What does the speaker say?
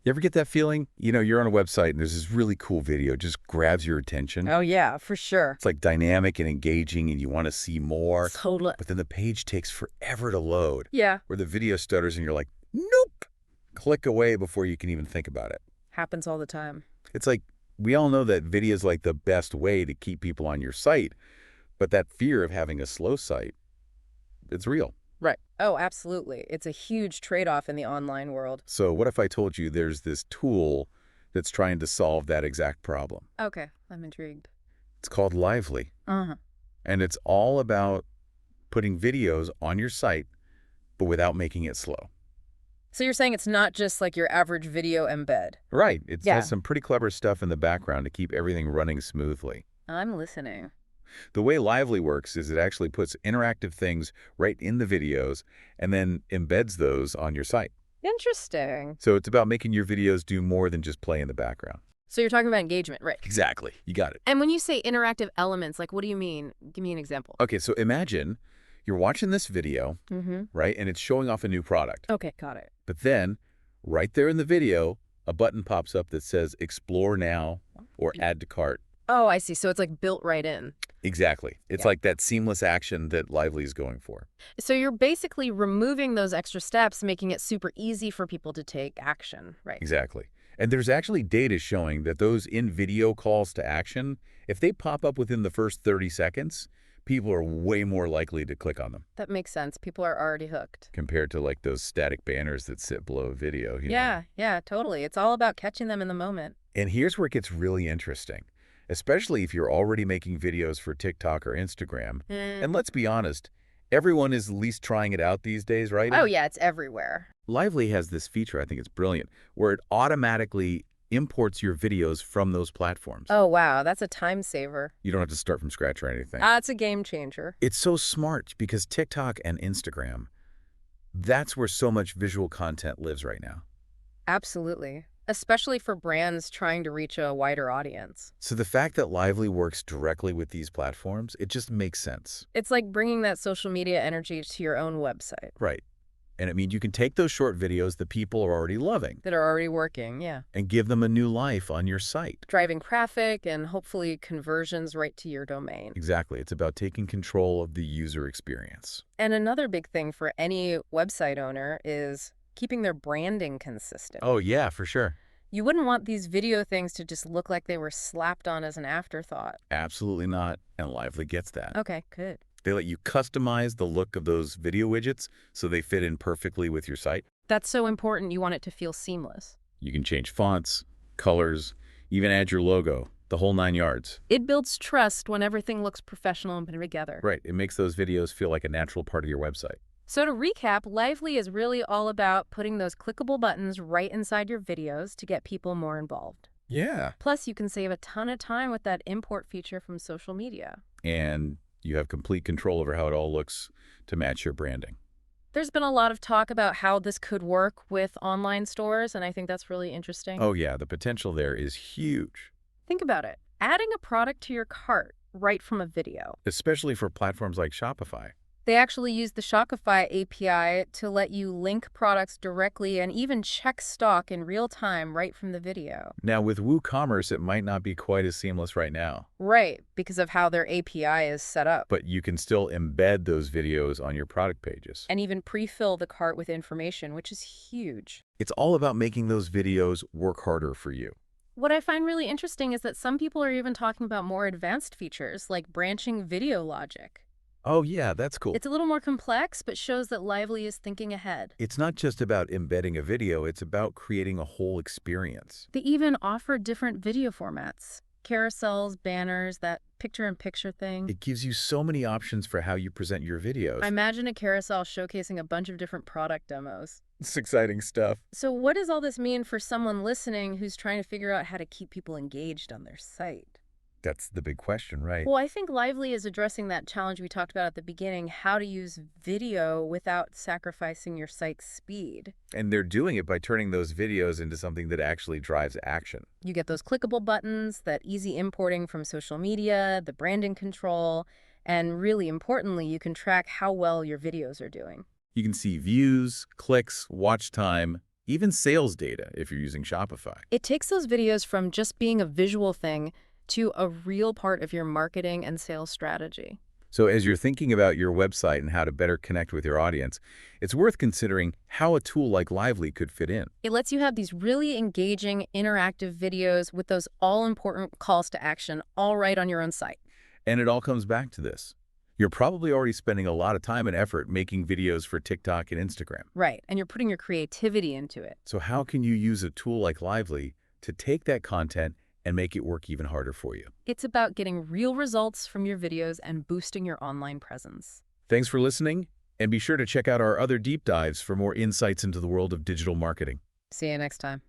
You ever get that feeling? You're on a website and there's this really cool video, just grabs your attention. Oh, yeah, for sure. It's like dynamic and engaging and you want to see more. Totally. But then the page takes forever to load. Yeah. Or the video stutters and you're like, nope. Click away before you can even think about it. Happens all the time. It's like, we all know that video is like the best way to keep people on your site. But that fear of having a slow site, it's real. Right. Oh, absolutely. It's a huge trade-off in the online world. So what if I told you there's this tool that's trying to solve that exact problem? Okay, I'm intrigued. It's called Lively. Uh-huh. And it's all about putting videos on your site, but without making it slow. So you're saying it's not just like your average video embed? Right. It Yeah. has some pretty clever stuff in the background to keep everything running smoothly. I'm listening. The way Lively works is it actually puts interactive things right in the videos and then embeds those on your site. Interesting. So it's about making your videos do more than just play in the background. So you're talking about engagement, right? Exactly. You got it. And when you say interactive elements, like what do you mean? Give me an example. Okay, so imagine you're watching this video, right? And it's showing off a new product. Okay, got it. But then, right there in the video, a button pops up that says Explore Now or Add to Cart. Oh, I see. So it's like built right in. Exactly. It's like that seamless action that Lively is going for. So you're basically removing those extra steps, making it super easy for people to take action, right? Exactly. And there's actually data showing that those in-video calls to action, if they pop up within the first 30 seconds, people are way more likely to click on them. That makes sense. People are already hooked. Compared to like those static banners that sit below a video. You know? Yeah, totally. It's all about catching them in the moment. And here's where it gets really interesting, especially if you're already making videos for TikTok or Instagram. And let's be honest, everyone is at least trying it out these days, right? Oh, yeah, it's everywhere. Lively has this feature, I think it's brilliant, where it automatically imports your videos from those platforms. Oh, wow. That's a time saver. You don't have to start from scratch or anything. It's a game changer. It's so smart because TikTok and Instagram, that's where so much visual content lives right now. Absolutely. Especially for brands trying to reach a wider audience. So the fact that Lively works directly with these platforms, it just makes sense. It's like bringing that social media energy to your own website. Right. And it means you can take those short videos that people are already loving That are already working, yeah. and give them a new life on your site. Driving traffic and hopefully conversions right to your domain. Exactly. It's about taking control of the user experience. And another big thing for any website owner is keeping their branding consistent. Oh, yeah, for sure. You wouldn't want these video things to just look like they were slapped on as an afterthought. Absolutely not. And Lively gets that. Okay, good. They let you customize the look of those video widgets so they fit in perfectly with your site. That's so important. You want it to feel seamless. You can change fonts, colors, even add your logo, the whole 9 yards. It builds trust when everything looks professional and put together. Right. It makes those videos feel like a natural part of your website. So to recap, Lively is really all about putting those clickable buttons right inside your videos to get people more involved. Yeah. Plus, you can save a ton of time with that import feature from social media. And you have complete control over how it all looks to match your branding. There's been a lot of talk about how this could work with online stores, and I think that's really interesting. Oh, yeah. The potential there is huge. Think about it. Adding a product to your cart right from a video. Especially for platforms like Shopify. They actually use the Shopify API to let you link products directly and even check stock in real time right from the video. Now, with WooCommerce, it might not be quite as seamless right now. Right, because of how their API is set up. But you can still embed those videos on your product pages. And even pre-fill the cart with information, which is huge. It's all about making those videos work harder for you. What I find really interesting is that some people are even talking about more advanced features, like branching video logic. Oh, yeah, that's cool. It's a little more complex, but shows that Lively is thinking ahead. It's not just about embedding a video, it's about creating a whole experience. They even offer different video formats. Carousels, banners, that picture-in-picture thing. It gives you so many options for how you present your videos. I imagine a carousel showcasing a bunch of different product demos. It's exciting stuff. So what does all this mean for someone listening who's trying to figure out how to keep people engaged on their site? That's the big question, right? Well, I think Lively is addressing that challenge we talked about at the beginning, how to use video without sacrificing your site's speed. And they're doing it by turning those videos into something that actually drives action. You get those clickable buttons, that easy importing from social media, the branding control, and really importantly, you can track how well your videos are doing. You can see views, clicks, watch time, even sales data if you're using Shopify. It takes those videos from just being a visual thing to a real part of your marketing and sales strategy. So as you're thinking about your website and how to better connect with your audience, it's worth considering how a tool like Lively could fit in. It lets you have these really engaging, interactive videos with those all-important calls to action all right on your own site. And it all comes back to this. You're probably already spending a lot of time and effort making videos for TikTok and Instagram. Right, and you're putting your creativity into it. So how can you use a tool like Lively to take that content and make it work even harder for you? It's about getting real results from your videos and boosting your online presence. Thanks for listening, and be sure to check out our other deep dives for more insights into the world of digital marketing. See you next time.